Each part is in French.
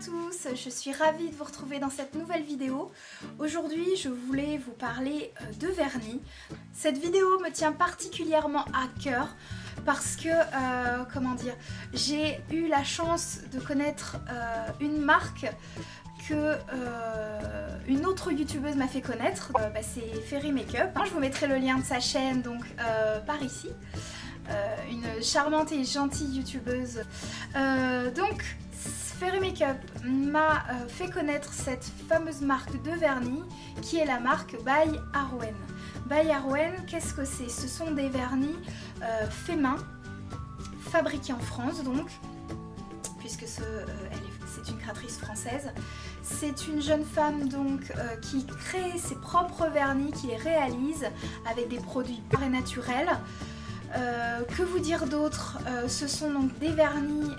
tous, je suis ravie de vous retrouver dans cette nouvelle vidéo. Aujourd'hui, je voulais vous parler de vernis. Cette vidéo me tient particulièrement à cœur parce que, j'ai eu la chance de connaître une marque que une autre youtubeuse m'a fait connaître, c'est Fairy Makeup. Je vous mettrai le lien de sa chaîne donc par ici. Une charmante et gentille youtubeuse. Donc Fairy Makeup m'a fait connaître cette fameuse marque de vernis qui est la marque By Arwen. By Arwen, qu'est-ce que c'est? Ce sont des vernis faits main, fabriqués en France donc, puisque c'est une créatrice française. C'est une jeune femme donc qui crée ses propres vernis, qui les réalise avec des produits purs et naturels. Que vous dire d'autre? Ce sont donc des vernis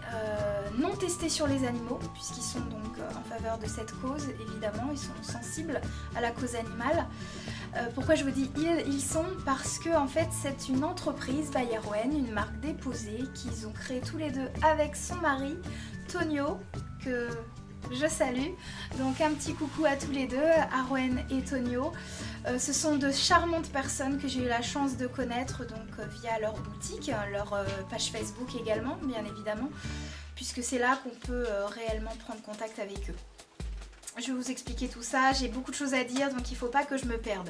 non testés sur les animaux, puisqu'ils sont donc en faveur de cette cause, évidemment, ils sont sensibles à la cause animale. Pourquoi je vous dis ils sont? Parce que en fait c'est une entreprise, By Arwen, une marque déposée, qu'ils ont créée tous les deux avec son mari, Tonio, que je salue. Donc un petit coucou à tous les deux, Arwen et Tonio. Ce sont de charmantes personnes que j'ai eu la chance de connaître donc via leur boutique, leur page Facebook également bien évidemment, puisque c'est là qu'on peut réellement prendre contact avec eux. Je vais vous expliquer tout ça, j'ai beaucoup de choses à dire donc il ne faut pas que je me perde.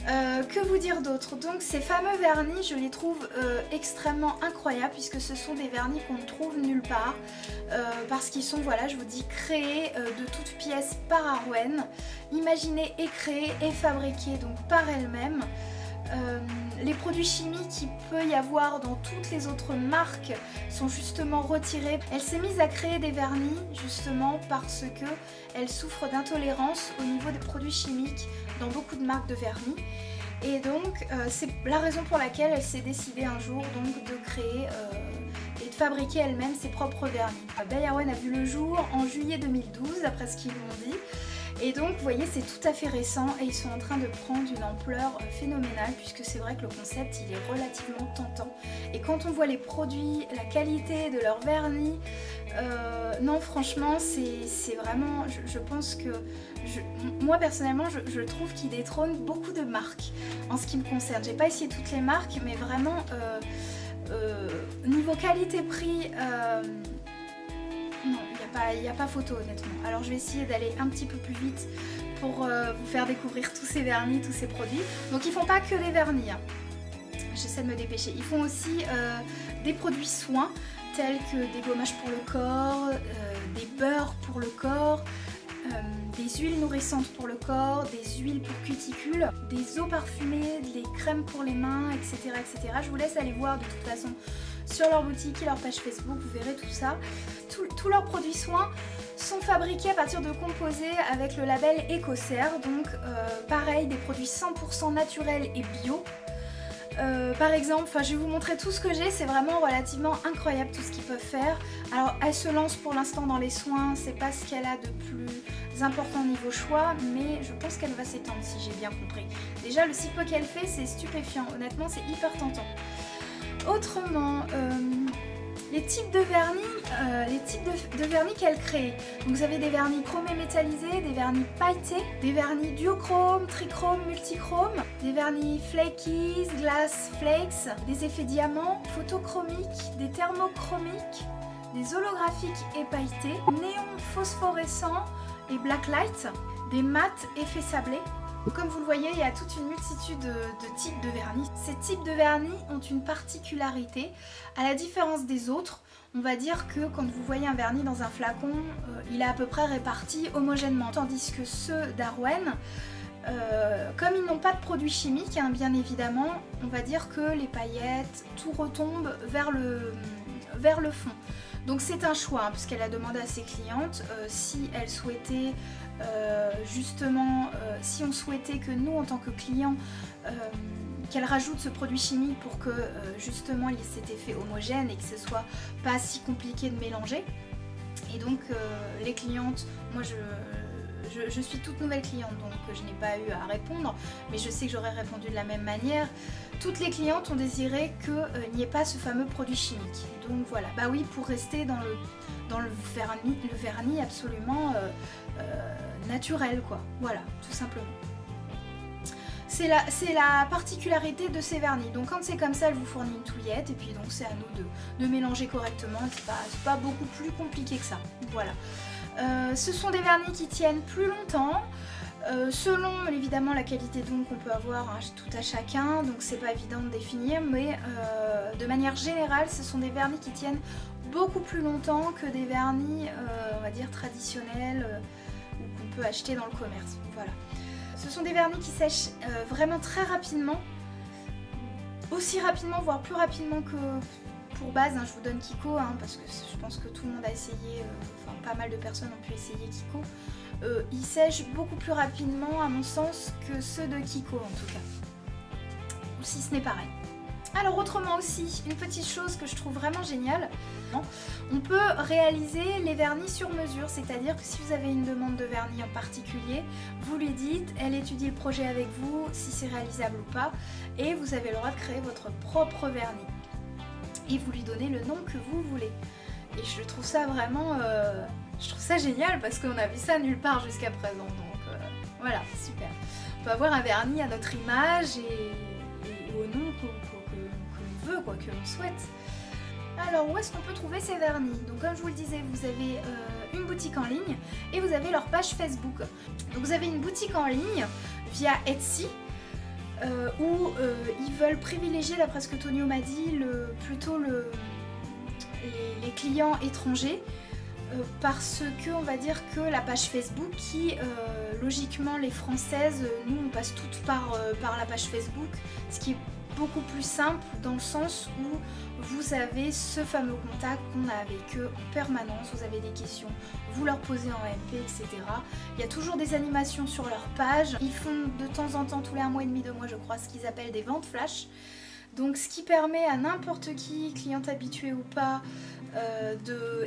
Que vous dire d'autre? Donc ces fameux vernis, je les trouve extrêmement incroyables puisque ce sont des vernis qu'on ne trouve nulle part. Parce qu'ils sont, voilà, je vous dis, créés de toutes pièces par Arwen, imaginés et créés et fabriqués donc par elle-même. Les produits chimiques qu'il peut y avoir dans toutes les autres marques sont justement retirés. Elle s'est mise à créer des vernis justement parce que elle souffre d'intolérance au niveau des produits chimiques dans beaucoup de marques de vernis. Et donc c'est la raison pour laquelle elle s'est décidée un jour donc de créer et de fabriquer elle-même ses propres vernis. By Arwen a vu le jour en juillet 2012 d'après ce qu'ils m'ont dit. Et donc vous voyez c'est tout à fait récent et ils sont en train de prendre une ampleur phénoménale puisque c'est vrai que le concept il est relativement tentant. Et quand on voit les produits, la qualité de leur vernis, non franchement c'est vraiment, je pense que, moi personnellement je trouve qu'il détrône beaucoup de marques en ce qui me concerne. J'ai pas essayé toutes les marques mais vraiment niveau qualité-prix... non, il n'y a pas photo honnêtement. Alors je vais essayer d'aller un petit peu plus vite pour vous faire découvrir tous ces vernis, tous ces produits. Donc ils font pas que les vernis, hein. J'essaie de me dépêcher. Ils font aussi des produits soins tels que des gommages pour le corps, des beurres pour le corps, des huiles nourrissantes pour le corps, des huiles pour cuticules, des eaux parfumées, des crèmes pour les mains, etc. etc. Je vous laisse aller voir de toute façon sur leur boutique et leur page Facebook, vous verrez tout ça. Tous leurs produits soins sont fabriqués à partir de composés avec le label Ecocer, donc pareil, des produits 100% naturels et bio. Par exemple, je vais vous montrer tout ce que j'ai, c'est vraiment relativement incroyable tout ce qu'ils peuvent faire. Alors elle se lance pour l'instant dans les soins, c'est pas ce qu'elle a de plus important au niveau choix, mais je pense qu'elle va s'étendre si j'ai bien compris. Déjà le si peu qu'elle fait c'est stupéfiant, honnêtement c'est hyper tentant. Autrement, les types de vernis qu'elle crée. Donc vous avez des vernis chromés métallisés, des vernis pailletés, des vernis duochrome, trichrome, multichrome, des vernis flakies, glass flakes, des effets diamants, photochromiques, des thermochromiques, des holographiques et pailletés, néons phosphorescents et blacklight, des mats effets sablés. Comme vous le voyez, il y a toute une multitude de types de vernis. Ces types de vernis ont une particularité. À la différence des autres, on va dire que quand vous voyez un vernis dans un flacon, il est à peu près réparti homogènement. Tandis que ceux d'Arwen, comme ils n'ont pas de produits chimiques, hein, bien évidemment, on va dire que les paillettes, tout retombe vers le fond. Donc c'est un choix, hein, puisqu'elle a demandé à ses clientes si elles souhaitaient justement, si on souhaitait que nous en tant que clients qu'elle rajoute ce produit chimique pour que justement il y ait cet effet homogène et que ce soit pas si compliqué de mélanger. Et donc les clientes, moi je suis toute nouvelle cliente, donc je n'ai pas eu à répondre, mais je sais que j'aurais répondu de la même manière. Toutes les clientes ont désiré qu'il n'y ait pas ce fameux produit chimique. Donc voilà, bah oui, pour rester dans le vernis absolument naturel, quoi. Voilà, tout simplement. C'est la particularité de ces vernis. Donc quand c'est comme ça, elle vous fournit une touillette et puis donc c'est à nous de mélanger correctement. C'est pas beaucoup plus compliqué que ça. Voilà. Ce sont des vernis qui tiennent plus longtemps. Selon évidemment la qualité d'ongle qu'on peut avoir, hein, tout à chacun, donc c'est pas évident de définir, mais de manière générale, ce sont des vernis qui tiennent beaucoup plus longtemps que des vernis, on va dire traditionnels, qu'on peut acheter dans le commerce. Voilà. Ce sont des vernis qui sèchent vraiment très rapidement, aussi rapidement, voire plus rapidement que pour base. Hein, je vous donne Kiko, hein, parce que je pense que tout le monde a essayé, enfin pas mal de personnes ont pu essayer Kiko. Ils sèchent beaucoup plus rapidement à mon sens que ceux de Kiko en tout cas, ou si ce n'est pareil. Alors autrement aussi, une petite chose que je trouve vraiment géniale, on peut réaliser les vernis sur mesure, c'est-à-dire que si vous avez une demande de vernis en particulier, vous lui dites, elle étudie le projet avec vous, si c'est réalisable ou pas, et vous avez le droit de créer votre propre vernis. Et vous lui donnez le nom que vous voulez. Et je trouve ça vraiment, je trouve ça génial parce qu'on a vu ça nulle part jusqu'à présent, donc voilà, super. On peut avoir un vernis à notre image et au nom que l'on veut, quoi, que l'on souhaite. Alors où est-ce qu'on peut trouver ces vernis? Donc comme je vous le disais, vous avez une boutique en ligne et vous avez leur page Facebook. Donc vous avez une boutique en ligne via Etsy où ils veulent privilégier, d'après ce que Tonio m'a dit, plutôt les clients étrangers parce que on va dire que la page Facebook qui logiquement les françaises, nous on passe toutes par la page Facebook, ce qui est beaucoup plus simple dans le sens où vous avez ce fameux contact qu'on a avec eux en permanence, vous avez des questions, vous leur posez en MP, etc. Il y a toujours des animations sur leur page, ils font de temps en temps, tous les 1 mois et demi, 2 mois je crois, ce qu'ils appellent des ventes flash. Donc ce qui permet à n'importe qui, cliente habituée ou pas,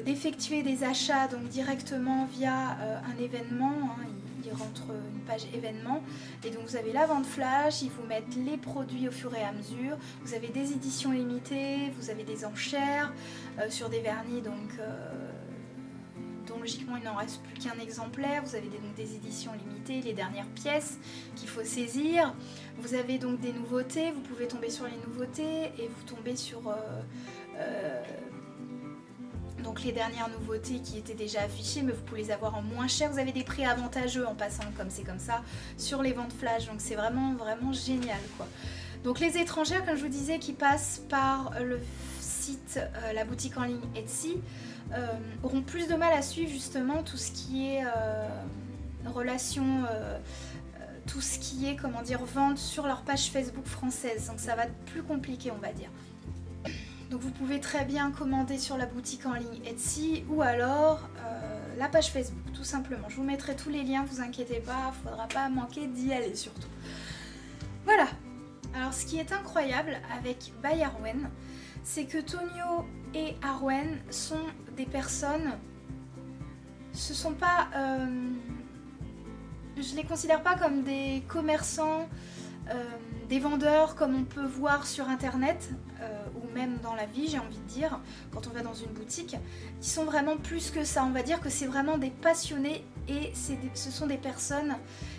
d'effectuer des achats donc directement via un événement, hein, ils rentrent une page événement et donc vous avez la vente flash, ils vous mettent les produits au fur et à mesure, vous avez des éditions limitées, vous avez des enchères sur des vernis donc dont logiquement il n'en reste plus qu'un exemplaire, vous avez donc des éditions limitées, les dernières pièces qu'il faut saisir, vous avez donc des nouveautés, vous pouvez tomber sur les nouveautés et vous tombez sur donc les dernières nouveautés qui étaient déjà affichées, mais vous pouvez les avoir en moins cher, vous avez des prix avantageux en passant comme c'est comme ça sur les ventes flash, donc c'est vraiment génial quoi. Donc les étrangères, comme je vous disais, qui passent par le site, la boutique en ligne Etsy, auront plus de mal à suivre justement tout ce qui est relation, tout ce qui est, comment dire, vente sur leur page Facebook française, donc ça va être plus compliqué on va dire. Donc vous pouvez très bien commander sur la boutique en ligne Etsy ou alors la page Facebook, tout simplement. Je vous mettrai tous les liens, vous inquiétez pas, il ne faudra pas manquer d'y aller surtout. Voilà. Alors ce qui est incroyable avec By Arwen, c'est que Tonio et Arwen sont des personnes, ce sont pas, je les considère pas comme des commerçants, des vendeurs comme on peut voir sur internet ou même dans la vie, j'ai envie de dire, quand on va dans une boutique, qui sont vraiment plus que ça. On va dire que c'est vraiment des passionnés et ce sont des personnes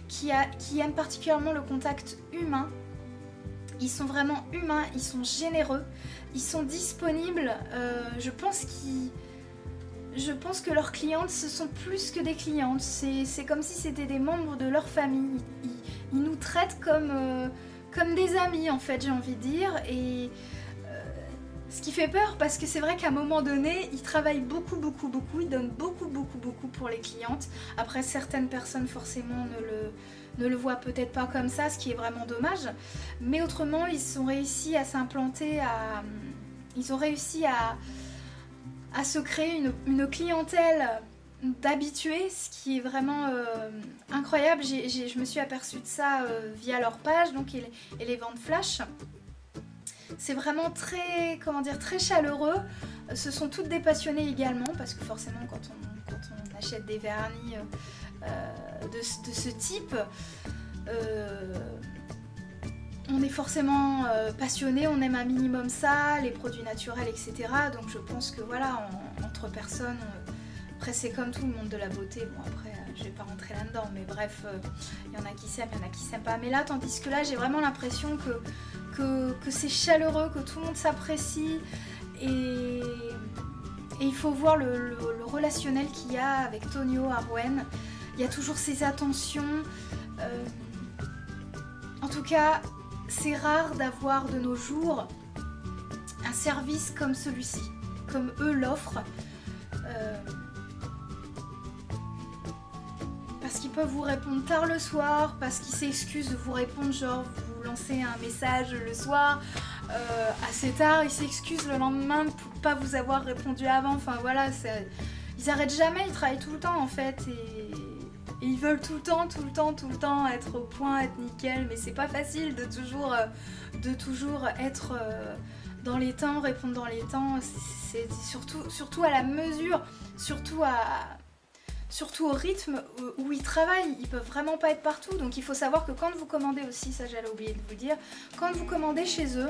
qui aiment particulièrement le contact humain. Ils sont vraiment humains, ils sont généreux, ils sont disponibles. Je pense que leurs clientes, ce sont plus que des clientes. C'est comme si c'était des membres de leur famille. Ils nous traitent comme des amis en fait, j'ai envie de dire. Et ce qui fait peur parce que c'est vrai qu'à un moment donné, ils travaillent beaucoup, ils donnent beaucoup pour les clientes. Après, certaines personnes forcément ne le voient peut-être pas comme ça, ce qui est vraiment dommage. Mais autrement, ils ont réussi à s'implanter, ils ont réussi à se créer une clientèle d'habitués, ce qui est vraiment incroyable. Je me suis aperçue de ça via leur page donc, et les ventes flash. C'est vraiment très, comment dire, très chaleureux. Ce sont toutes des passionnés également parce que forcément quand on achète des vernis, de ce type, on est forcément passionné, on aime un minimum ça, les produits naturels, etc. Donc je pense que voilà, entre personnes, après c'est comme tout le monde de la beauté, bon après je vais pas rentrer là-dedans, mais bref, il y en a qui s'aiment, il y en a qui s'aiment pas. Mais là, tandis que là, j'ai vraiment l'impression que c'est chaleureux, que tout le monde s'apprécie et il faut voir le relationnel qu'il y a avec Tonio Arwen. Il y a toujours ces attentions. En tout cas, c'est rare d'avoir de nos jours un service comme celui-ci, comme eux l'offrent. Parce qu'ils peuvent vous répondre tard le soir, parce qu'ils s'excusent de vous répondre, genre vous lancez un message le soir assez tard, ils s'excusent le lendemain pour pas vous avoir répondu avant, enfin voilà, ils arrêtent jamais, ils travaillent tout le temps en fait et ils veulent tout le temps être au point, être nickel, mais c'est pas facile de toujours être dans les temps, répondre dans les temps, c'est surtout à la mesure, surtout au rythme où ils travaillent, ils peuvent vraiment pas être partout, donc il faut savoir que quand vous commandez aussi, ça j'allais oublier de vous dire, quand vous commandez chez eux,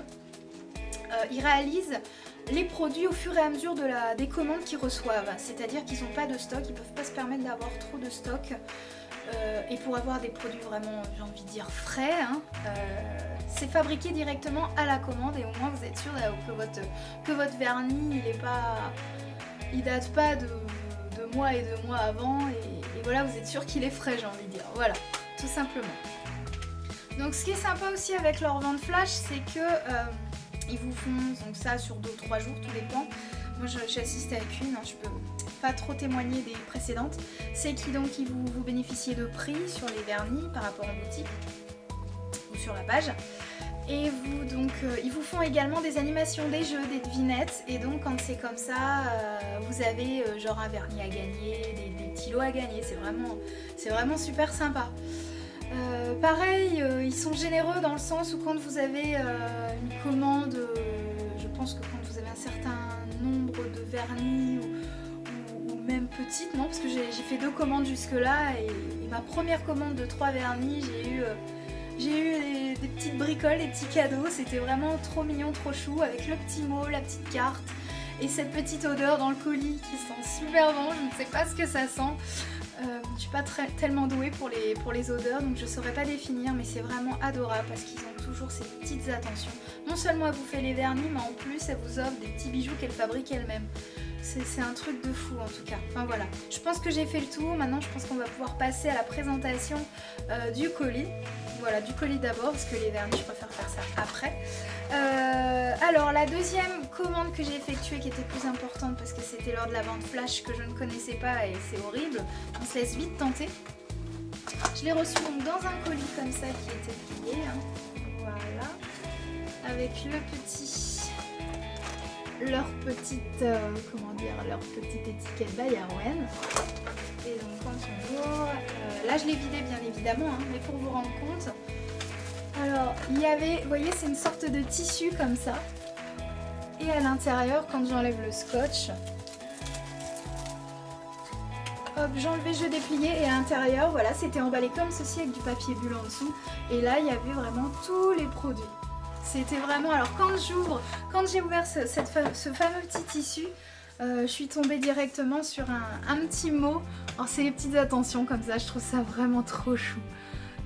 ils réalisent les produits au fur et à mesure des commandes qu'ils reçoivent, c'est-à-dire qu'ils n'ont pas de stock, ils peuvent pas se permettre d'avoir trop de stock, et pour avoir des produits vraiment, j'ai envie de dire frais, hein, c'est fabriqué directement à la commande et au moins vous êtes sûr que votre vernis il date pas de mois et de mois avant et voilà, vous êtes sûr qu'il est frais, j'ai envie de dire, voilà, tout simplement. Donc ce qui est sympa aussi avec leur vente flash, c'est que ils vous font donc ça sur 2 ou 3 jours, tout dépend. Moi j'ai assisté avec une, hein, je peux pas trop témoigner des précédentes. C'est qu'ils vous bénéficiez de prix sur les vernis par rapport en boutique ou sur la page. Et ils vous font également des animations, des jeux, des devinettes. Et donc quand c'est comme ça, vous avez genre un vernis à gagner, des petits lots à gagner. C'est vraiment super sympa. Pareil, ils sont généreux dans le sens où quand vous avez une commande, je pense que quand vous avez un certain nombre de vernis ou même petite, non, parce que j'ai fait 2 commandes jusque là et ma première commande de 3 vernis, j'ai eu des petites bricoles, des petits cadeaux, c'était vraiment trop mignon, trop chou, avec le petit mot, la petite carte et cette petite odeur dans le colis qui sent super bon, je ne sais pas ce que ça sent. Je suis pas tellement douée pour les odeurs, donc je saurais pas définir, mais c'est vraiment adorable parce qu'ils ont toujours ces petites attentions. Non seulement elle vous fait les vernis, mais en plus elle vous offre des petits bijoux qu'elle fabrique elle-même. C'est un truc de fou en tout cas. Enfin voilà, je pense que j'ai fait le tour. Maintenant je pense qu'on va pouvoir passer à la présentation du colis. Voilà, du colis d'abord, parce que les vernis je préfère faire ça après. Alors la deuxième commande que j'ai effectuée qui était plus importante parce que c'était lors de la vente flash que je ne connaissais pas et c'est horrible, on se laisse vite tenter. Je l'ai reçu donc dans un colis comme ça qui était plié, hein. Voilà, avec leur petite étiquette by Arwen. Et donc quand on ouvre, là je l'ai vidé bien évidemment, hein, mais pour vous rendre compte, alors il y avait, vous voyez, c'est une sorte de tissu comme ça, et à l'intérieur, quand j'enlève le scotch, hop, j'enlevais, je dépliais, et à l'intérieur, voilà, c'était emballé comme ceci avec du papier bulle en dessous, et là il y avait vraiment tous les produits. C'était vraiment, alors quand j'ai ouvert ce fameux petit tissu, je suis tombée directement sur un petit mot. Alors c'est les petites attentions comme ça, je trouve ça vraiment trop chou,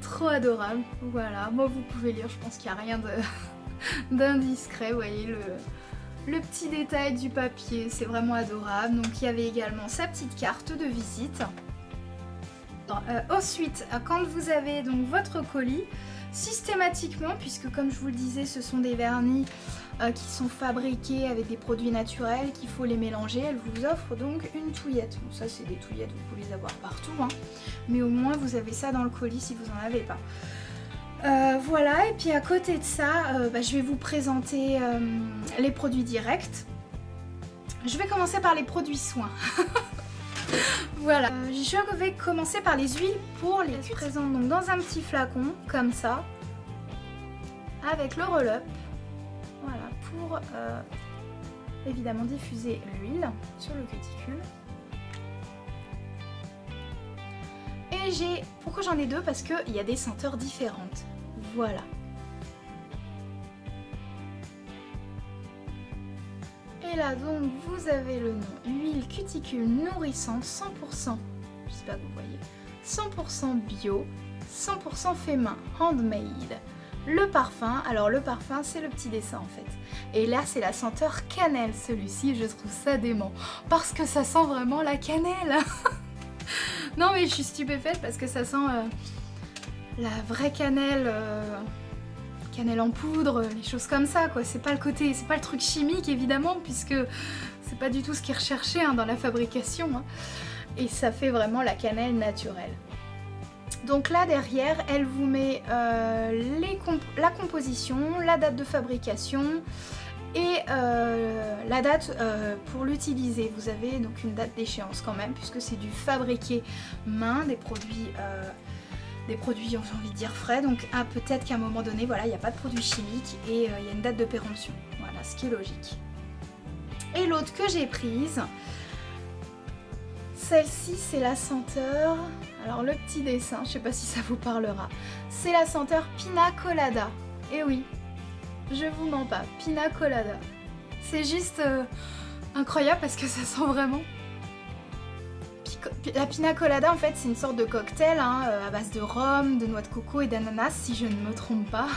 trop adorable. Voilà, moi vous pouvez lire, je pense qu'il n'y a rien d'indiscret. Vous voyez le petit détail du papier, c'est vraiment adorable. Donc il y avait également sa petite carte de visite. Ensuite, quand vous avez donc votre colis, systématiquement, puisque comme je vous le disais, ce sont des vernis qui sont fabriqués avec des produits naturels, qu'il faut les mélanger, elle vous offre donc une touillette. Bon, ça c'est des touillettes, vous pouvez les avoir partout, hein, mais au moins vous avez ça dans le colis si vous n'en avez pas. Voilà, et puis à côté de ça, je vais vous présenter les produits directs. Je vais commencer par les produits soins. Voilà, je vais commencer par les huiles pour les présente donc dans un petit flacon comme ça, avec le roll-up. Voilà, pour évidemment diffuser l'huile sur le cuticule. Et Pourquoi j'en ai deux? Parce qu'il y a des senteurs différentes. Voilà. Et là donc vous avez le nom huile cuticule nourrissante 100%, je sais pas que vous voyez, 100% bio, 100% fait main, handmade. Le parfum, alors le parfum c'est le petit dessin en fait. Et là c'est la senteur cannelle, celui-ci je trouve ça dément. Parce que ça sent vraiment la cannelle. Non mais je suis stupéfaite parce que ça sent la vraie cannelle, cannelle en poudre, les choses comme ça quoi. C'est pas le truc chimique évidemment puisque c'est pas du tout ce qui est recherché hein, dans la fabrication. Hein. Et ça fait vraiment la cannelle naturelle. Donc là derrière, elle vous met la composition, la date de fabrication et la date pour l'utiliser. Vous avez donc une date d'échéance quand même puisque c'est du fabriqué main, des produits j'ai envie de dire frais. Donc peut-être qu'à un moment donné, voilà, il n'y a pas de produits chimiques et il y a une date de péremption. Voilà, ce qui est logique. Et l'autre que j'ai prise, celle-ci c'est la senteur, alors le petit dessin, je sais pas si ça vous parlera, c'est la senteur Pina Colada. Et oui, je vous mens pas, Pina Colada. C'est juste incroyable parce que ça sent vraiment... La Pina Colada en fait c'est une sorte de cocktail hein, à base de rhum, de noix de coco et d'ananas si je ne me trompe pas.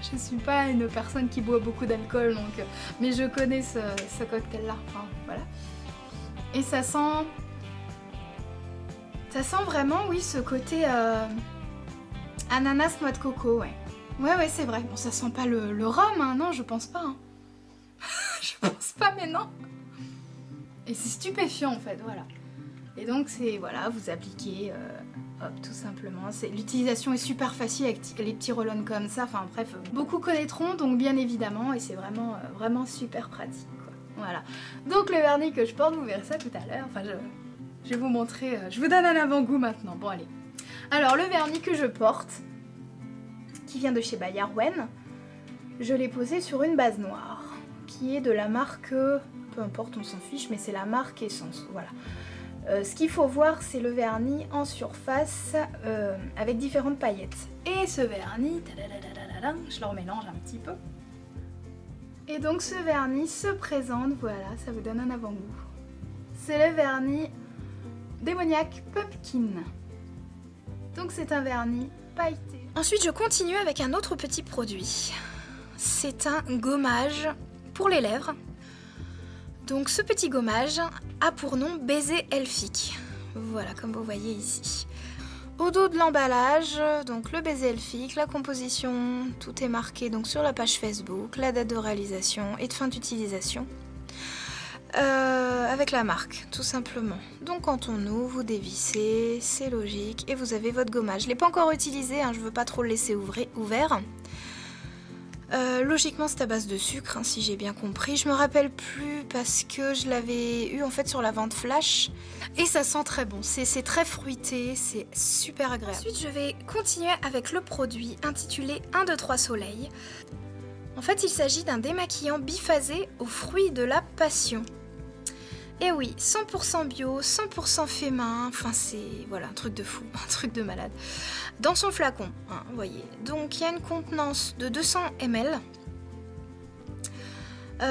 Je suis pas une personne qui boit beaucoup d'alcool donc, mais je connais ce cocktail là, enfin, voilà. Et ça sent vraiment, oui, ce côté ananas, noix de coco, ouais. Ouais, c'est vrai. Bon, ça sent pas le rhum, hein, non, je pense pas. Hein. Je pense pas, mais non. Et c'est stupéfiant, en fait, voilà. Et donc, c'est, voilà, vous appliquez, hop, tout simplement. L'utilisation est super facile avec les petits roll-on comme ça. Enfin, bref, beaucoup connaîtront, donc bien évidemment, et c'est vraiment, vraiment super pratique, quoi. Voilà. Donc, le vernis que je porte, vous verrez ça tout à l'heure. Enfin, je vais vous montrer, je vous donne un avant-goût maintenant. Bon allez. Alors le vernis que je porte, qui vient de chez Bayerwen, je l'ai posé sur une base noire, qui est de la marque, peu importe on s'en fiche, mais c'est la marque Essence, voilà. Ce qu'il faut voir c'est le vernis en surface avec différentes paillettes. Et ce vernis, je le remélange un petit peu. Et donc ce vernis se présente, voilà, ça vous donne un avant-goût. C'est le vernis Démoniaque Pumpkin. Donc c'est un vernis pailleté. Ensuite je continue avec un autre petit produit. C'est un gommage pour les lèvres. Donc ce petit gommage a pour nom Baiser Elfique. Voilà comme vous voyez ici. Au dos de l'emballage, donc le baiser elfique, la composition, tout est marqué donc sur la page Facebook, la date de réalisation et de fin d'utilisation. Avec la marque, tout simplement. Donc quand on ouvre, vous dévissez, c'est logique, et vous avez votre gommage. Je ne l'ai pas encore utilisé, hein, je ne veux pas trop le laisser ouvert. Logiquement c'est à base de sucre, hein, si j'ai bien compris. Je me rappelle plus parce que je l'avais eu en fait sur la vente flash. Et ça sent très bon, c'est très fruité, c'est super agréable. Ensuite je vais continuer avec le produit intitulé 1, 2, 3 soleil. En fait il s'agit d'un démaquillant biphasé aux fruits de la passion. Et oui, 100% bio, 100% fait main, enfin c'est voilà, un truc de fou, un truc de malade. Dans son flacon, hein, vous voyez. Donc il y a une contenance de 200 ml.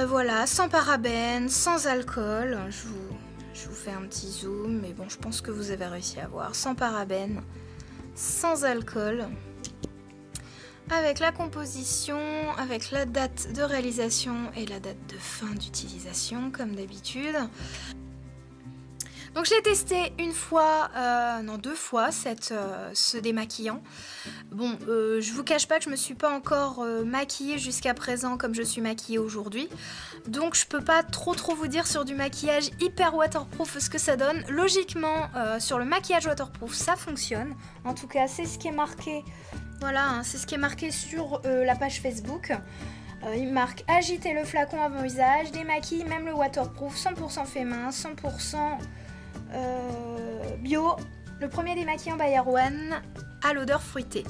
Voilà, sans parabènes, sans alcool. Je vous fais un petit zoom, mais bon, je pense que vous avez réussi à voir. Sans parabènes, sans alcool. Avec la composition, avec la date de réalisation et la date de fin d'utilisation, comme d'habitude. Donc je l'ai testé une fois, non 2 fois, ce démaquillant. Bon, je vous cache pas que je me suis pas encore maquillée jusqu'à présent comme je suis maquillée aujourd'hui. Donc je peux pas trop vous dire sur du maquillage hyper waterproof ce que ça donne. Logiquement, sur le maquillage waterproof, ça fonctionne. En tout cas, c'est ce qui est marqué. Voilà, hein, c'est ce qui est marqué sur la page Facebook. Il marque agiter le flacon avant usage, démaquille même le waterproof, 100% fait main, 100% bio. Le premier démaquillant Bayerwen à l'odeur fruitée.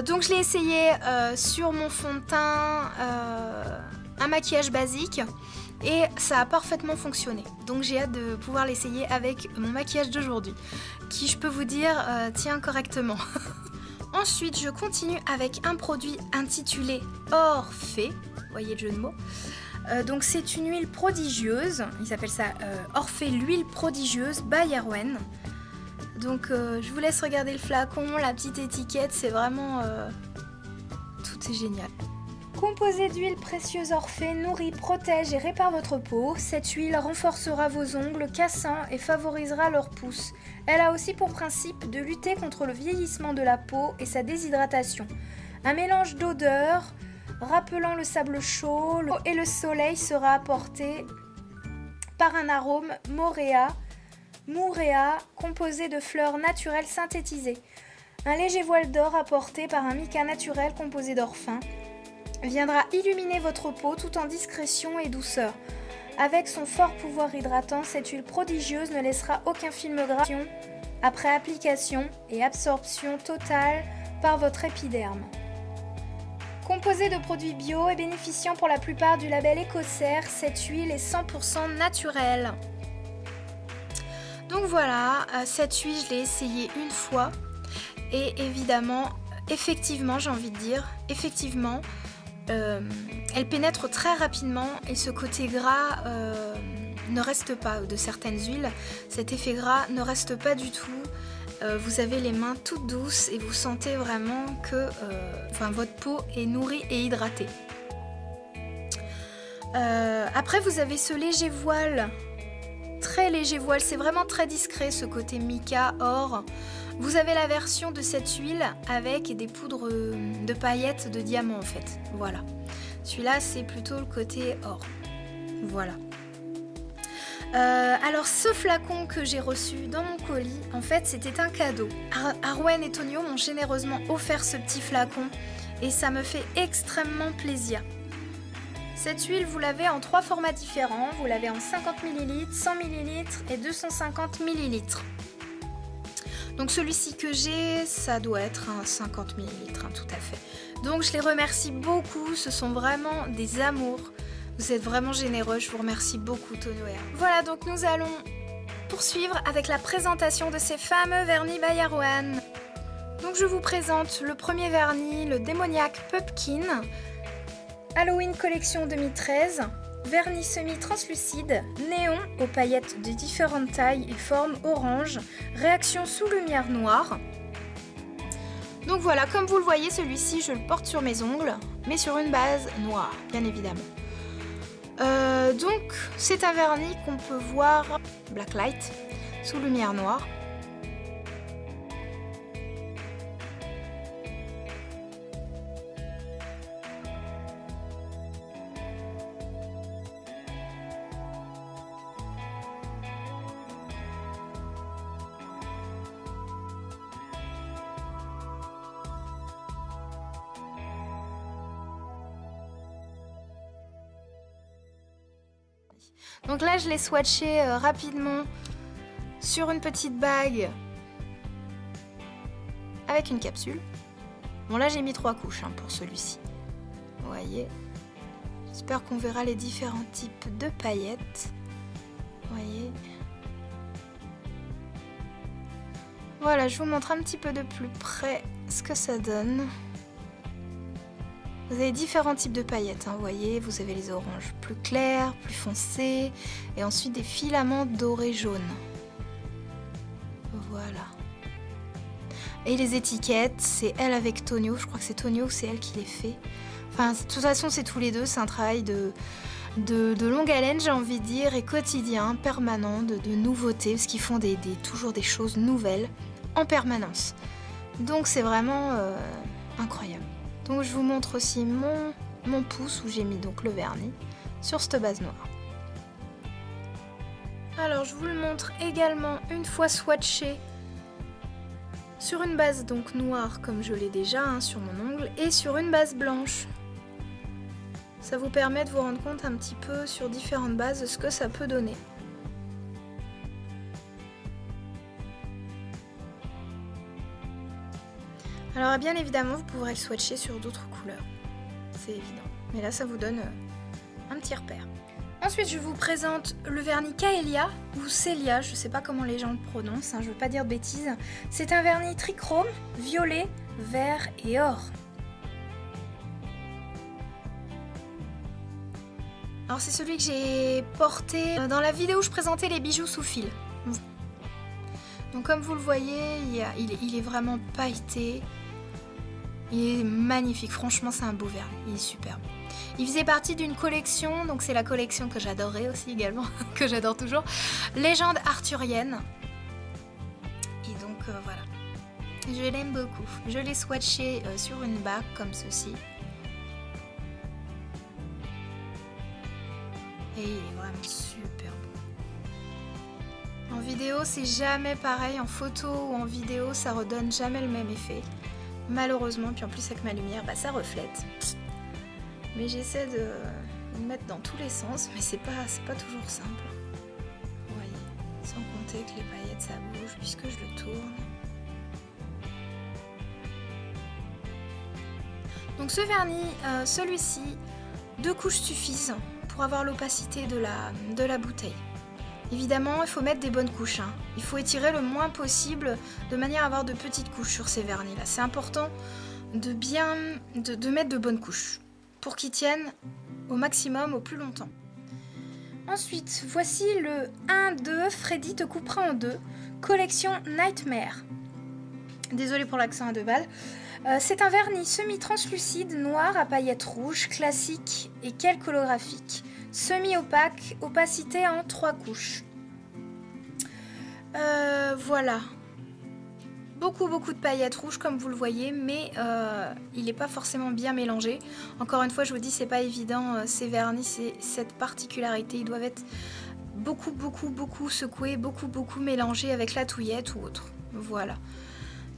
Donc je l'ai essayé sur mon fond de teint, un maquillage basique et ça a parfaitement fonctionné. Donc j'ai hâte de pouvoir l'essayer avec mon maquillage d'aujourd'hui, qui je peux vous dire tient correctement. Ensuite je continue avec un produit intitulé Orphée, vous voyez le jeu de mots. Donc c'est une huile prodigieuse, ils appellent ça Orphée l'huile prodigieuse by Arwen. Donc je vous laisse regarder le flacon, la petite étiquette, c'est vraiment... tout est génial. Composée d'huile précieuse Orphée, nourrit, protège et répare votre peau. Cette huile renforcera vos ongles cassants et favorisera leur pousse. Elle a aussi pour principe de lutter contre le vieillissement de la peau et sa déshydratation. Un mélange d'odeurs rappelant le sable chaud et le soleil sera apporté par un arôme Mouréa composé de fleurs naturelles synthétisées. Un léger voile d'or apporté par un mica naturel composé d'or fin viendra illuminer votre peau tout en discrétion et douceur. Avec son fort pouvoir hydratant, cette huile prodigieuse ne laissera aucun film gras après application et absorption totale par votre épiderme. Composée de produits bio et bénéficiant pour la plupart du label Écossaire, cette huile est 100% naturelle. Donc voilà, cette huile je l'ai essayée une fois et évidemment, effectivement j'ai envie de dire, effectivement, elle pénètre très rapidement et ce côté gras ne reste pas de certaines huiles. Cet effet gras ne reste pas du tout. Vous avez les mains toutes douces et vous sentez vraiment que votre peau est nourrie et hydratée. Après vous avez ce léger voile, très léger voile, c'est vraiment très discret ce côté mica, or. Vous avez la version de cette huile avec des poudres de paillettes de diamants en fait. Voilà. Celui-là c'est plutôt le côté or. Voilà. Alors ce flacon que j'ai reçu dans mon colis, en fait c'était un cadeau. Arwen et Tonio m'ont généreusement offert ce petit flacon et ça me fait extrêmement plaisir. Cette huile vous l'avez en 3 formats différents. Vous l'avez en 50 ml, 100 ml et 250 ml. Donc celui-ci que j'ai, ça doit être un 50 ml, tout à fait. Donc je les remercie beaucoup, ce sont vraiment des amours. Vous êtes vraiment généreux, je vous remercie beaucoup Tonio et Arwen. Voilà, donc nous allons poursuivre avec la présentation de ces fameux vernis by Arwen. Donc je vous présente le premier vernis, le Démoniaque Pumpkin, Halloween Collection 2013. Vernis semi-translucide, néon aux paillettes de différentes tailles et formes orange, réaction sous lumière noire. Donc voilà, comme vous le voyez, celui-ci je le porte sur mes ongles, mais sur une base noire, bien évidemment. Donc c'est un vernis qu'on peut voir blacklight, sous lumière noire. Donc là je l'ai swatché rapidement sur une petite bague avec une capsule. Bon là j'ai mis 3 couches pour celui-ci. Vous voyez. J'espère qu'on verra les différents types de paillettes. Vous voyez. Voilà, je vous montre un petit peu de plus près ce que ça donne. Vous avez différents types de paillettes, vous voyez, vous avez les oranges plus clairs, plus foncés, et ensuite des filaments dorés jaunes. Voilà. Et les étiquettes, c'est elle avec Tonio, je crois que c'est Tonio, c'est elle qui les fait. Enfin, de toute façon, c'est tous les deux, c'est un travail de longue haleine, j'ai envie de dire, et quotidien, permanent, de nouveautés, parce qu'ils font toujours des choses nouvelles en permanence. Donc c'est vraiment incroyable. Donc je vous montre aussi mon pouce où j'ai mis donc le vernis sur cette base noire. Alors je vous le montre également une fois swatché sur une base donc noire comme je l'ai déjà sur mon ongle et sur une base blanche. Ça vous permet de vous rendre compte un petit peu sur différentes bases de ce que ça peut donner. Alors bien évidemment vous pourrez le swatcher sur d'autres couleurs, c'est évident. Mais là ça vous donne un petit repère. Ensuite, je vous présente le vernis Caelia ou Celia, je sais pas comment les gens le prononcent, hein, je veux pas dire de bêtises. C'est un vernis trichrome, violet, vert et or. Alors c'est celui que j'ai porté dans la vidéo où je présentais les bijoux sous fil. Donc comme vous le voyez, il est vraiment pailleté. Il est magnifique, franchement c'est un beau vernis, il est superbe. Il faisait partie d'une collection, donc c'est la collection que j'adorais aussi également, que j'adore toujours, Légende arthurienne. Et donc voilà, je l'aime beaucoup. Je l'ai swatché sur une bague comme ceci. Et il est vraiment super beau. En vidéo, c'est jamais pareil. En photo ou en vidéo, ça redonne jamais le même effet. Malheureusement, puis en plus avec ma lumière, bah, ça reflète. Mais j'essaie de le mettre dans tous les sens, mais c'est pas toujours simple. Vous voyez, sans compter que les paillettes ça bouge puisque je le tourne. Donc ce vernis, celui-ci, 2 couches suffisent pour avoir l'opacité de la bouteille. Évidemment, il faut mettre des bonnes couches. Hein. Il faut étirer le moins possible de manière à avoir de petites couches sur ces vernis-là. C'est important de mettre de bonnes couches pour qu'ils tiennent au maximum, au plus longtemps. Ensuite, voici le 1-2 Freddy te coupera en deux, collection Nightmare. Désolée pour l'accent à 2 balles. C'est un vernis semi-translucide, noir à paillettes rouges, classique et quelques holographiques. Semi-opaque, opacité en 3 couches. Voilà. Beaucoup de paillettes rouges comme vous le voyez, mais il n'est pas forcément bien mélangé. Encore une fois, je vous dis, c'est pas évident, ces vernis, c'est cette particularité. Ils doivent être beaucoup secoués, beaucoup mélangés avec la touillette ou autre. Voilà.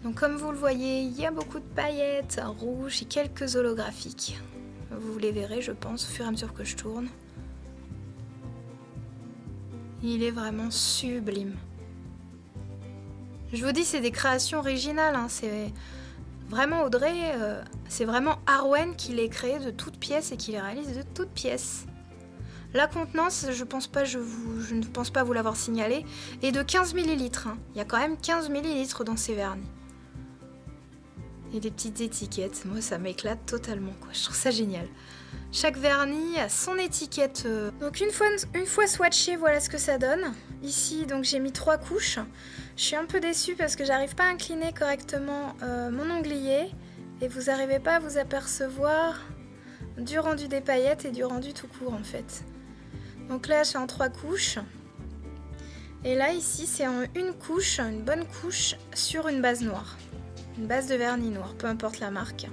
Donc comme vous le voyez, il y a beaucoup de paillettes rouges et quelques holographiques. Vous les verrez, je pense, au fur et à mesure que je tourne. Il est vraiment sublime. Je vous dis, c'est des créations originales. Hein. C'est vraiment Audrey, c'est vraiment Arwen qui les crée de toutes pièces et qui les réalise de toutes pièces. La contenance, je ne pense pas vous l'avoir signalé, est de 15 ml. Hein. Il y a quand même 15 ml dans ces vernis. Et des petites étiquettes, moi ça m'éclate totalement, quoi. Je trouve ça génial. Chaque vernis a son étiquette. Donc une fois swatché, voilà ce que ça donne. Ici, donc j'ai mis 3 couches. Je suis un peu déçue parce que j'arrive pas à incliner correctement mon onglier. Et vous n'arrivez pas à vous apercevoir du rendu des paillettes et du rendu tout court en fait. Donc là, je suis en 3 couches. Et là, ici, c'est en une couche, une bonne couche sur une base noire. Une base de vernis noir, peu importe la marque.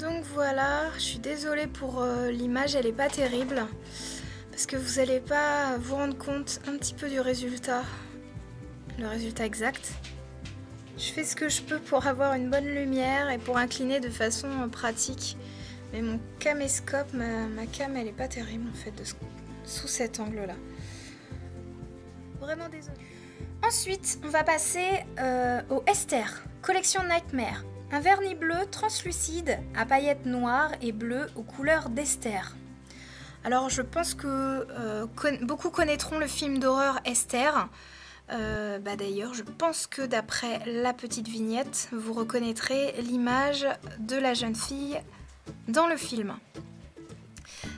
Donc voilà, je suis désolée pour l'image, elle n'est pas terrible. Parce que vous n'allez pas vous rendre compte un petit peu du résultat. Le résultat exact. Je fais ce que je peux pour avoir une bonne lumière et pour incliner de façon pratique. Mais mon caméscope, ma cam, elle n'est pas terrible en fait sous cet angle-là. Vraiment désolée. Ensuite, on va passer au Esther, collection Nightmare. Un vernis bleu translucide à paillettes noires et bleues aux couleurs d'Esther. Alors, je pense que beaucoup connaîtront le film d'horreur Esther. D'ailleurs, je pense que d'après la petite vignette, vous reconnaîtrez l'image de la jeune fille dans le film.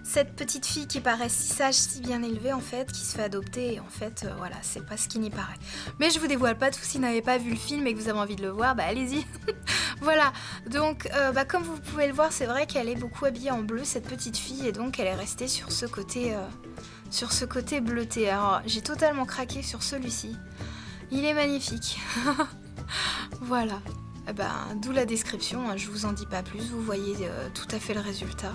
Cette petite fille qui paraît si sage, si bien élevée en fait, qui se fait adopter, et en fait, voilà, c'est pas ce qui n'y paraît. Mais je vous dévoile pas tout, si vous n'avez pas vu le film et que vous avez envie de le voir, bah allez-y. Voilà, donc comme vous pouvez le voir, c'est vrai qu'elle est beaucoup habillée en bleu, cette petite fille, et donc elle est restée sur ce côté bleuté. Alors, j'ai totalement craqué sur celui-ci. Il est magnifique. Voilà. D'où la description, hein, je vous en dis pas plus, vous voyez tout à fait le résultat.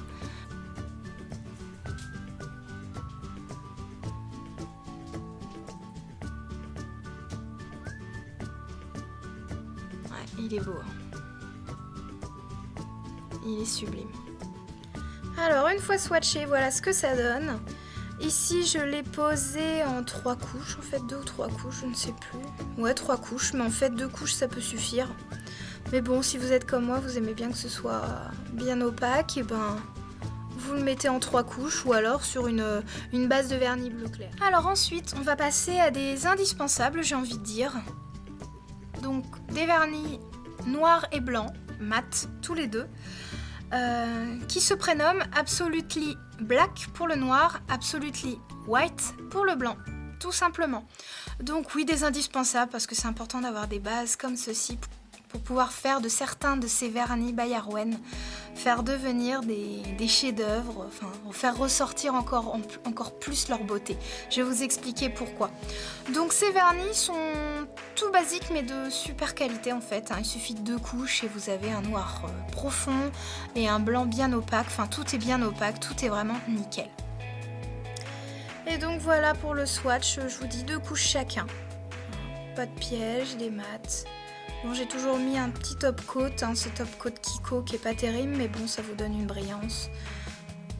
Il est beau. Il est sublime. Alors, une fois swatché, voilà ce que ça donne. Ici, je l'ai posé en 3 couches. En fait, 2 ou 3 couches, je ne sais plus. Ouais, 3 couches, mais en fait, 2 couches, ça peut suffire. Mais bon, si vous êtes comme moi, vous aimez bien que ce soit bien opaque, et vous le mettez en 3 couches ou alors sur une base de vernis bleu clair. Alors ensuite, on va passer à des indispensables, j'ai envie de dire. Donc des vernis noir et blanc, mat, tous les deux, qui se prénomment Absolutely Black pour le noir, Absolutely White pour le blanc, tout simplement. Donc oui, des indispensables parce que c'est important d'avoir des bases comme ceci pour pouvoir faire de certains de ces vernis by Arwen, faire devenir des chefs-d'œuvre, enfin faire ressortir encore plus leur beauté. Je vais vous expliquer pourquoi. Donc ces vernis sont tout basiques mais de super qualité en fait. Il suffit de 2 couches et vous avez un noir profond et un blanc bien opaque. Enfin tout est bien opaque, tout est vraiment nickel. Et donc voilà pour le swatch, je vous dis 2 couches chacun. Pas de piège, des mats. Bon, j'ai toujours mis un petit top coat, ce top coat Kiko qui est pas terrible, mais bon, ça vous donne une brillance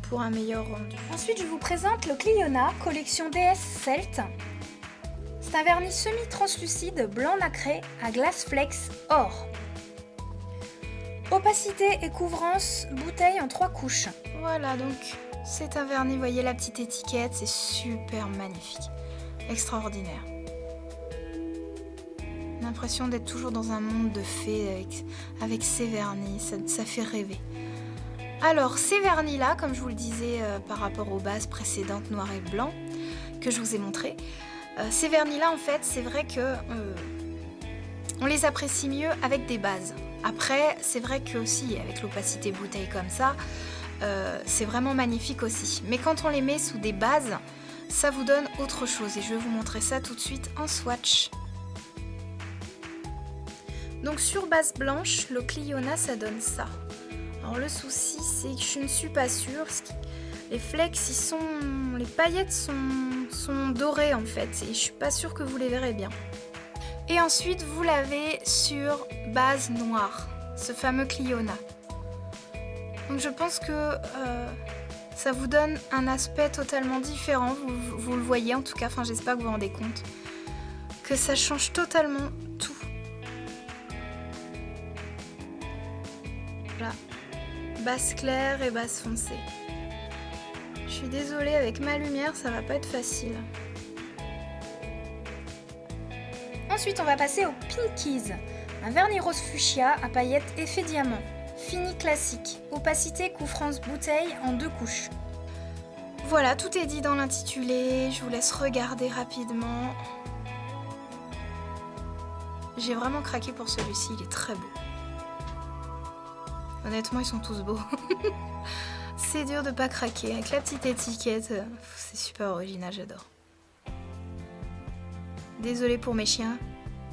pour un meilleur rendu. Ensuite, je vous présente le Clionah collection DS Celt. C'est un vernis semi-translucide blanc nacré à glace flex or. Opacité et couvrance bouteille en 3 couches. Voilà, donc c'est un vernis, vous voyez la petite étiquette, c'est super magnifique, extraordinaire. L'impression d'être toujours dans un monde de fées avec ces vernis, ça fait rêver. Alors ces vernis là, comme je vous le disais par rapport aux bases précédentes noir et blanc que je vous ai montré, ces vernis là en fait c'est vrai que on les apprécie mieux avec des bases. Après c'est vrai que aussi avec l'opacité bouteille comme ça, c'est vraiment magnifique aussi. Mais quand on les met sous des bases, ça vous donne autre chose et je vais vous montrer ça tout de suite en swatch. Donc sur base blanche, le Clionah ça donne ça. Alors le souci c'est que je ne suis pas sûre, les flex les paillettes sont dorées en fait et je suis pas sûre que vous les verrez bien. Et ensuite vous l'avez sur base noire, ce fameux Clionah. Donc je pense que ça vous donne un aspect totalement différent, vous le voyez en tout cas, enfin j'espère que vous vous rendez compte, que ça change totalement tout. Là, base claire et base foncée. Je suis désolée, avec ma lumière, ça va pas être facile. Ensuite, on va passer au Pinkies, un vernis rose fuchsia à paillettes effet diamant, fini classique, opacité couvrance bouteille en 2 couches. Voilà, tout est dit dans l'intitulé, je vous laisse regarder rapidement. J'ai vraiment craqué pour celui-ci, il est très beau. Honnêtement, ils sont tous beaux. C'est dur de pas craquer. Avec la petite étiquette, c'est super original, j'adore. Désolée pour mes chiens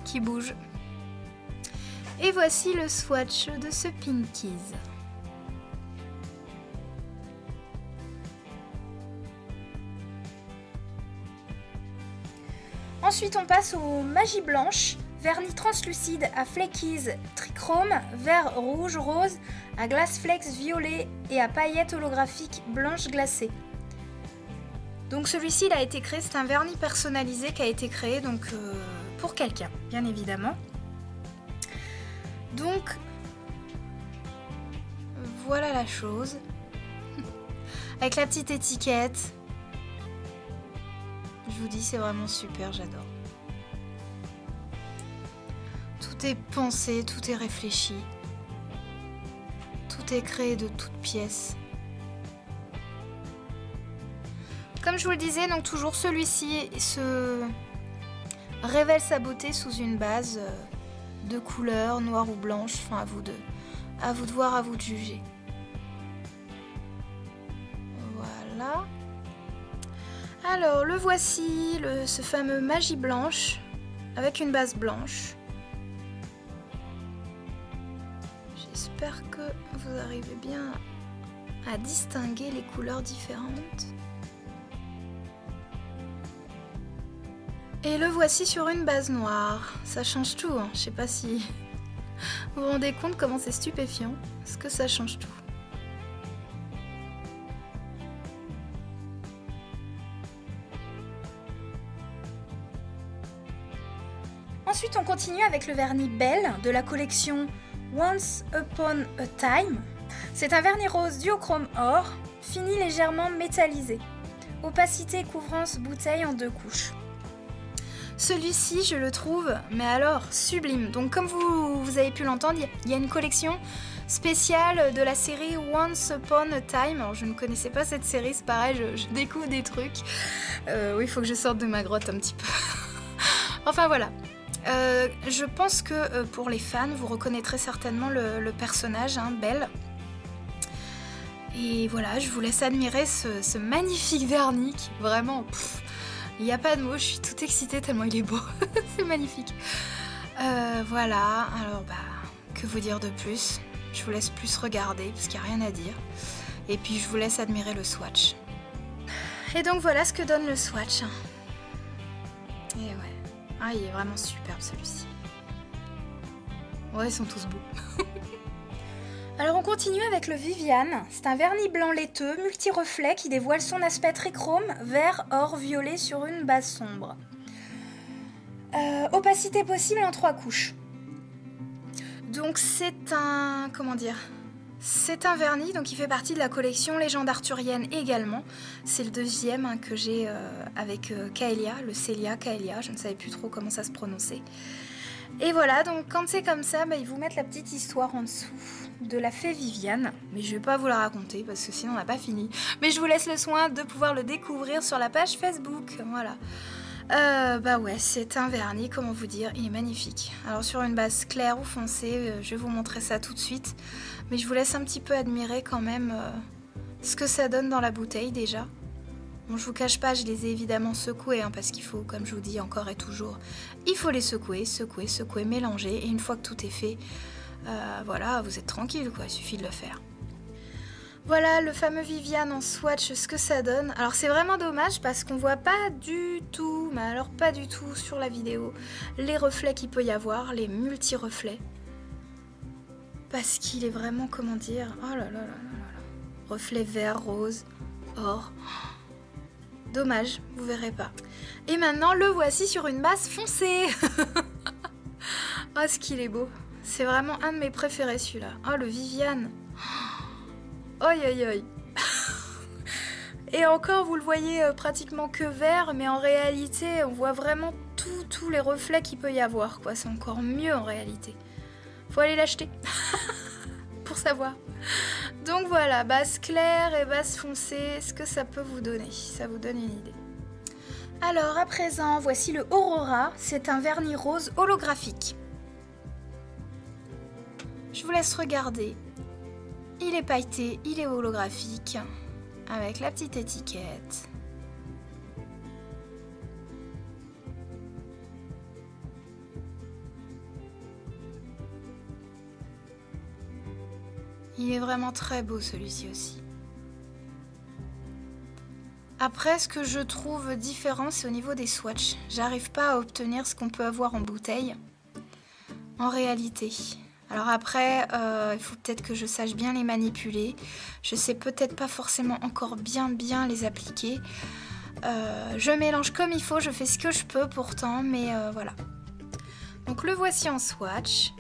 qui bougent. Et voici le swatch de ce Pinkies. Ensuite, on passe au Magie Blanche. Vernis translucide à flequise trichrome, vert rouge rose, à glace flex violet et à paillettes holographiques blanches glacées. Donc celui-ci il a été créé, c'est un vernis personnalisé qui a été créé donc pour quelqu'un, bien évidemment. Donc voilà la chose. Avec la petite étiquette. Je vous dis c'est vraiment super, j'adore. Tout est pensé, tout est réfléchi. Tout est créé de toutes pièces. Comme je vous le disais, donc toujours celui-ci se révèle sa beauté sous une base de couleur noire ou blanche. Enfin, à vous de voir, à vous de juger. Voilà. Alors, le voici, ce fameux Magie Blanche avec une base blanche. J'espère que vous arrivez bien à distinguer les couleurs différentes. Et le voici sur une base noire. Ça change tout, hein. Je sais pas si vous vous rendez compte comment c'est stupéfiant. Parce que ça change tout. Ensuite, on continue avec le vernis Belle de la collection Once Upon a Time. C'est un vernis rose duochrome or. Fini légèrement métallisé. Opacité et couvrance bouteille en 2 couches. Celui-ci, je le trouve, mais alors, sublime. Donc comme vous avez pu l'entendre, il y a une collection spéciale de la série Once Upon a Time. Alors je ne connaissais pas cette série, c'est pareil, je découvre des trucs. Oui, il faut que je sorte de ma grotte un petit peu. Enfin voilà. Je pense que pour les fans, vous reconnaîtrez certainement le personnage, hein, Belle. Et voilà, je vous laisse admirer ce magnifique vernis qui vraiment... il n'y a pas de mots, je suis toute excitée tellement il est beau. C'est magnifique. Voilà, alors que vous dire de plus? Je vous laisse plus regarder parce qu'il n'y a rien à dire. Et puis je vous laisse admirer le swatch. Et donc voilà ce que donne le swatch. Et ouais. Ah, il est vraiment superbe celui-ci. Ouais, ils sont tous beaux. Alors on continue avec le Viviane. C'est un vernis blanc laiteux, multi-reflet qui dévoile son aspect trichrome, vert, or, violet sur une base sombre. Opacité possible en 3 couches. Donc c'est un... comment dire ? C'est un vernis, donc il fait partie de la collection Légende arthurienne également. C'est le deuxième, hein, que j'ai avec Caelia, le Célia Caelia, je ne savais plus trop comment ça se prononçait. Et voilà, donc quand c'est comme ça, ils vous mettent la petite histoire en dessous de la fée Viviane. Mais je vais pas vous la raconter parce que sinon on n'a pas fini. Mais je vous laisse le soin de pouvoir le découvrir sur la page Facebook, voilà. Ouais, c'est un vernis, comment vous dire, il est magnifique. Alors sur une base claire ou foncée, je vais vous montrer ça tout de suite. Mais je vous laisse un petit peu admirer quand même ce que ça donne dans la bouteille déjà. Bon, je vous cache pas, je les ai évidemment secoués, hein, parce qu'il faut, comme je vous dis encore et toujours, il faut les secouer, secouer, secouer, mélanger. Et une fois que tout est fait, voilà, vous êtes tranquille, quoi, il suffit de le faire. Voilà le fameux Viviane en swatch, ce que ça donne. Alors c'est vraiment dommage parce qu'on voit pas du tout, mais alors pas du tout sur la vidéo, les reflets qu'il peut y avoir, les multi-reflets. Parce qu'il est vraiment, comment dire, oh là là là là là, reflet vert, rose, or. Dommage, vous verrez pas. Et maintenant le voici sur une base foncée. Oh, ce qu'il est beau. C'est vraiment un de mes préférés celui-là. Oh, le Viviane. Oi, oi, oi. Et encore, vous le voyez pratiquement que vert, mais en réalité, on voit vraiment tous les reflets qu'il peut y avoir, quoi. C'est encore mieux en réalité. Faut aller l'acheter pour savoir. Donc voilà, base claire et base foncée, ce que ça peut vous donner. Ça vous donne une idée. Alors à présent, voici le Aurora. C'est un vernis rose holographique. Je vous laisse regarder. Il est pailleté, il est holographique, avec la petite étiquette. Il est vraiment très beau celui-ci aussi. Après, ce que je trouve différent, c'est au niveau des swatchs. J'arrive pas à obtenir ce qu'on peut avoir en bouteille, en réalité. Alors après, il faut peut-être que je sache bien les manipuler. Je sais peut-être pas forcément encore bien les appliquer. Je mélange comme il faut, je fais ce que je peux pourtant, mais voilà. Donc le voici en swatch.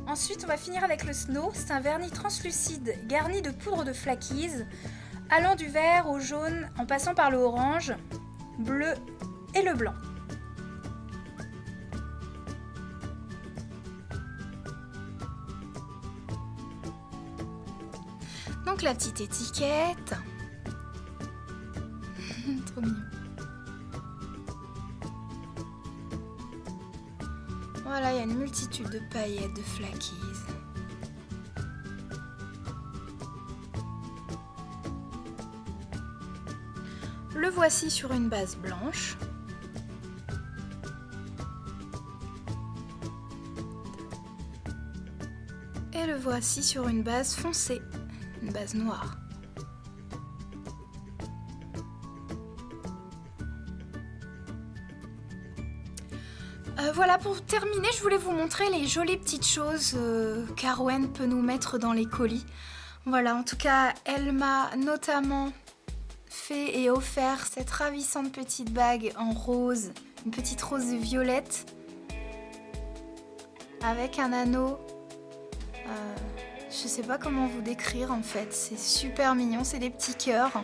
Ensuite, on va finir avec le Snow. C'est un vernis translucide garni de poudre de flaquise, allant du vert au jaune en passant par le orange, bleu et le blanc. Donc la petite étiquette. Trop mignon. Voilà, il y a une multitude de paillettes, de flaquise. Le voici sur une base blanche. Et le voici sur une base foncée, une base noire. Voilà, pour terminer, je voulais vous montrer les jolies petites choses qu'Arwen peut nous mettre dans les colis. Voilà, en tout cas, elle m'a notamment fait et offert cette ravissante petite bague en rose, une petite rose violette. avec un anneau. Je sais pas comment vous décrire en fait, c'est super mignon, c'est des petits cœurs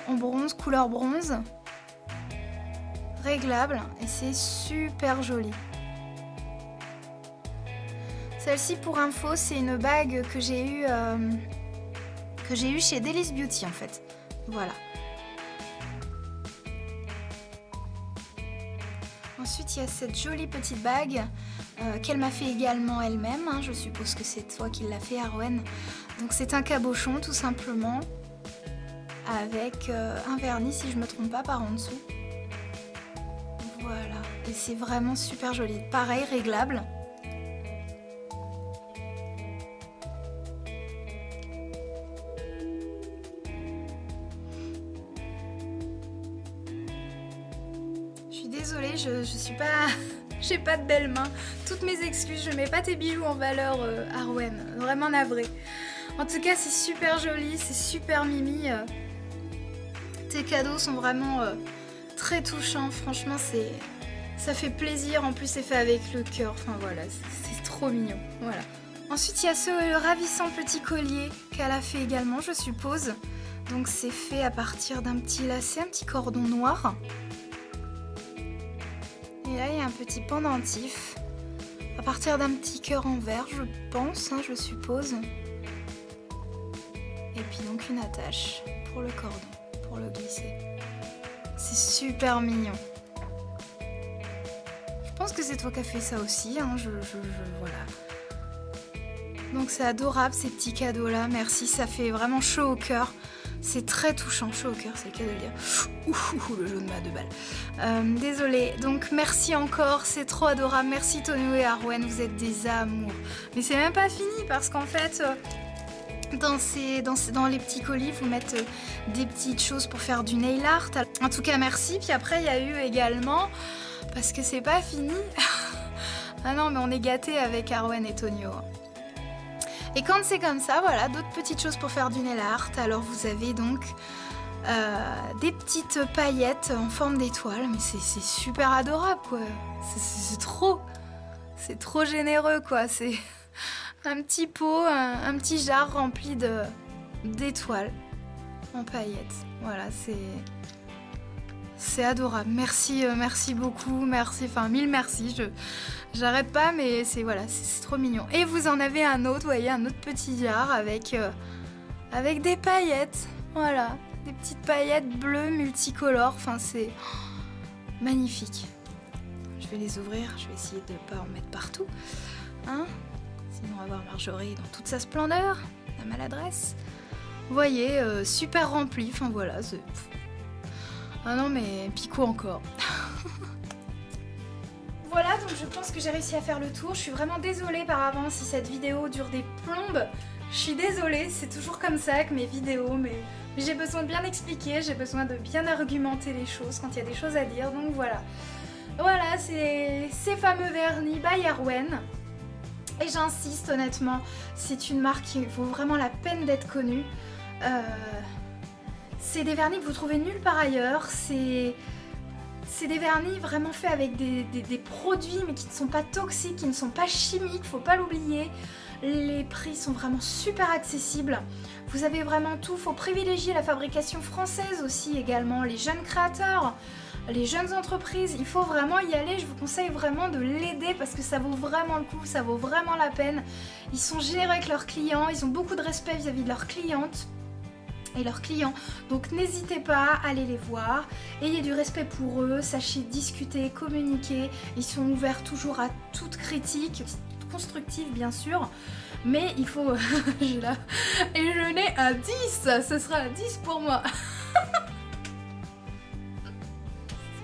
en bronze, couleur bronze, réglable et c'est super joli. Celle-ci pour info c'est une bague que j'ai eue chez Delice Beauty en fait, voilà. Ensuite il y a cette jolie petite bague qu'elle m'a fait également elle-même, hein. Je suppose que c'est toi qui l'as fait Arwen. Donc c'est un cabochon tout simplement, avec un vernis si je me trompe pas par en dessous. Voilà, et c'est vraiment super joli, pareil réglable. Je suis désolée, je suis pas... J'ai pas de belles mains. Toutes mes excuses, je mets pas tes bijoux en valeur, Arwen. Vraiment navrée. En tout cas, c'est super joli, c'est super mimi. Tes cadeaux sont vraiment très touchants. Franchement, ça fait plaisir. En plus, c'est fait avec le cœur. Enfin voilà, c'est trop mignon. Voilà. Ensuite, il y a ce ravissant petit collier qu'elle a fait également, je suppose. Donc, c'est fait à partir d'un petit lacet, un petit cordon noir. Et là, il y a un petit pendentif à partir d'un petit cœur en verre, je pense, hein, je suppose. Et puis donc une attache pour le cordon, pour le glisser. C'est super mignon. Je pense que c'est toi qui as fait ça aussi, hein, voilà. Donc c'est adorable ces petits cadeaux-là, merci, ça fait vraiment chaud au cœur. C'est très touchant, chaud au cœur, c'est le cas de le dire. Ouh, le jaune m'a 2 balles. Désolée, donc merci encore, c'est trop adorable. Merci Tonio et Arwen, vous êtes des amours. Mais c'est même pas fini parce qu'en fait, dans les petits colis, vous mettez des petites choses pour faire du nail art. En tout cas, merci. Puis après, il y a eu également, parce que c'est pas fini. Ah non, mais on est gâtés avec Arwen et Tonio. Et quand c'est comme ça, voilà, d'autres petites choses pour faire du nail art. Alors vous avez donc des petites paillettes en forme d'étoile, mais c'est super adorable quoi. C'est trop généreux quoi. C'est un petit pot, un petit jar rempli d'étoiles en paillettes. Voilà, c'est adorable. Merci, merci beaucoup, merci, enfin 1000 merci. J'arrête pas, mais c'est voilà, c'est trop mignon. Et vous en avez un autre, vous voyez, un autre petit jar avec des paillettes. Voilà, des petites paillettes bleues multicolores. Enfin, c'est magnifique. Je vais les ouvrir, je vais essayer de ne pas en mettre partout. Hein, sinon, on va voir Marjorie dans toute sa splendeur, la maladresse. Vous voyez, super rempli. Enfin, voilà, c'est... Ah non, mais Pico encore. Voilà, donc je pense que j'ai réussi à faire le tour. Je suis vraiment désolée par avance si cette vidéo dure des plombes. Je suis désolée, c'est toujours comme ça avec mes vidéos, mais j'ai besoin de bien expliquer, j'ai besoin de bien argumenter les choses quand il y a des choses à dire, donc voilà. Voilà, c'est ces fameux vernis by Arwen. Et j'insiste honnêtement, c'est une marque qui vaut vraiment la peine d'être connue. C'est des vernis que vous trouvez nulle part ailleurs, c'est des vernis vraiment faits avec des produits mais qui ne sont pas toxiques, qui ne sont pas chimiques, faut pas l'oublier. Les prix sont vraiment super accessibles. Vous avez vraiment tout, faut privilégier la fabrication française aussi également, les jeunes créateurs, les jeunes entreprises, il faut vraiment y aller, je vous conseille vraiment de l'aider parce que ça vaut vraiment le coup, ça vaut vraiment la peine. Ils sont généreux avec leurs clients, ils ont beaucoup de respect vis-à-vis de leurs clientes et leurs clients, donc n'hésitez pas à aller les voir, ayez du respect pour eux, sachez discuter, communiquer, ils sont ouverts toujours à toute critique, constructive bien sûr, mais il faut... et je n'ai un 10, ce sera un 10 pour moi.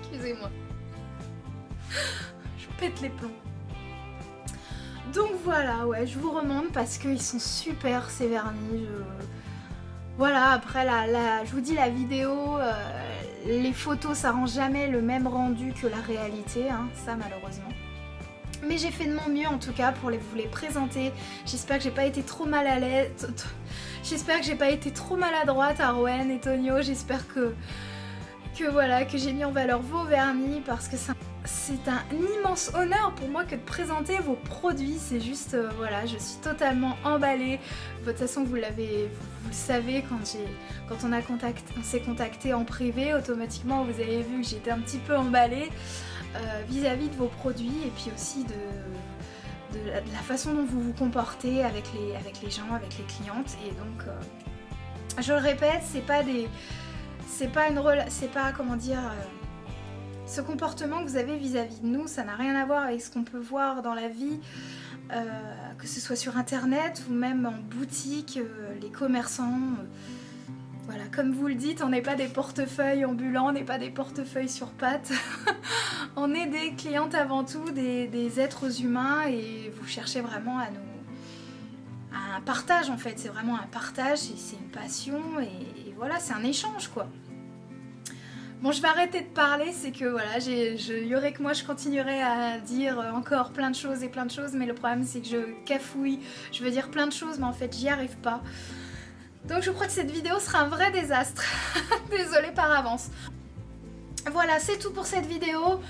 Excusez-moi, je pète les plombs. Donc voilà, ouais, je vous remonte parce qu'ils sont super ces vernis. Voilà, après je vous dis la vidéo, les photos ça rend jamais le même rendu que la réalité, hein, ça malheureusement. Mais j'ai fait de mon mieux en tout cas pour vous les présenter. J'espère que j'ai pas été trop mal à l'aise. J'espère que j'ai pas été trop maladroite, Arwen et Tonio. J'espère que voilà, que j'ai mis en valeur vos vernis parce que c'est un immense honneur pour moi que de présenter vos produits. C'est juste, voilà, je suis totalement emballée. De toute façon, vous le savez, quand on s'est contacté en privé, automatiquement vous avez vu que j'étais un petit peu emballée vis-à-vis de vos produits et puis aussi de la façon dont vous vous comportez avec les gens, avec les clientes. Et donc, je le répète, ce comportement que vous avez vis-à-vis de nous, ça n'a rien à voir avec ce qu'on peut voir dans la vie, que ce soit sur internet ou même en boutique, les commerçants. Voilà, comme vous le dites, on n'est pas des portefeuilles ambulants, on n'est pas des portefeuilles sur pattes. On est des clientes avant tout, des êtres humains, et vous cherchez vraiment à un partage en fait. C'est vraiment un partage, et c'est une passion, et voilà, c'est un échange quoi. Bon, je vais arrêter de parler, c'est que voilà, il y aurait que moi, je continuerai à dire encore plein de choses, mais le problème c'est que je cafouille, je veux dire plein de choses, mais en fait j'y arrive pas. Donc je crois que cette vidéo sera un vrai désastre. Désolée par avance. Voilà, c'est tout pour cette vidéo.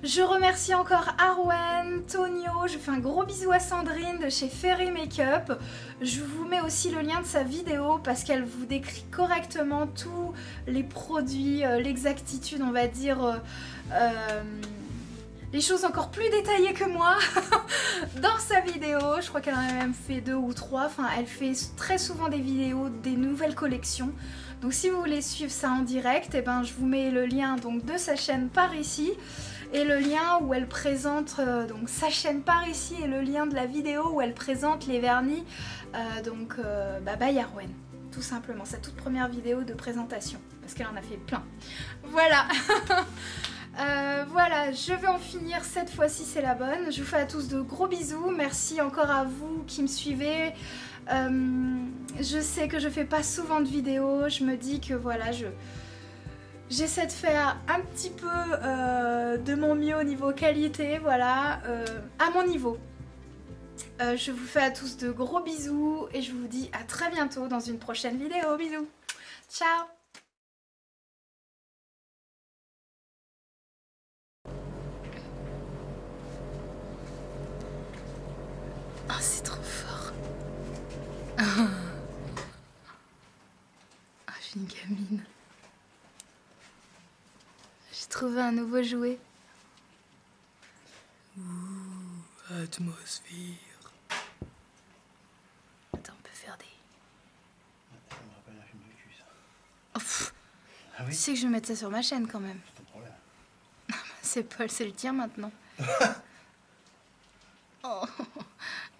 Je remercie encore Arwen, Tonio, je fais un gros bisou à Sandrine de chez Fairy Makeup. Je vous mets aussi le lien de sa vidéo parce qu'elle vous décrit correctement tous les produits, l'exactitude, on va dire, les choses encore plus détaillées que moi dans sa vidéo. Je crois qu'elle en a même fait 2 ou 3, enfin elle fait très souvent des vidéos, des nouvelles collections. Donc si vous voulez suivre ça en direct, eh ben, je vous mets le lien donc, de sa chaîne par ici. Et le lien où elle présente donc sa chaîne par ici, et le lien de la vidéo où elle présente les vernis by Arwen, tout simplement, sa toute première vidéo de présentation, parce qu'elle en a fait plein. Voilà. Voilà, je vais en finir, cette fois-ci c'est la bonne. Je vous fais à tous de gros bisous, merci encore à vous qui me suivez. Je sais que je fais pas souvent de vidéos, je me dis que voilà, j'essaie de faire un petit peu de mon mieux au niveau qualité, voilà, à mon niveau. Je vous fais à tous de gros bisous et je vous dis à très bientôt dans une prochaine vidéo. Bisous, ciao. Oh, c'est trop fort. Ah, j'ai une gamine. J'ai trouvé un nouveau jouet. Ouh, atmosphère. Attends, on peut faire des... Ça me rappelle un film de cul, ça. Oh, pff. Ah oui? Tu sais que je vais mettre ça sur ma chaîne quand même. C'est ton problème. C'est Paul, c'est le tien maintenant. Oh.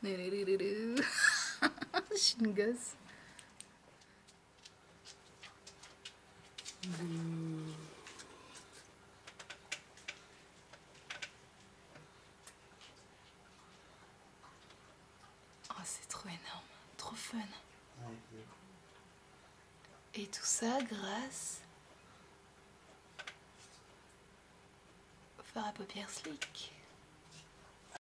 Je suis une gosse. Oh, c'est trop énorme, trop fun. Et tout ça grâce au fard à paupières slick.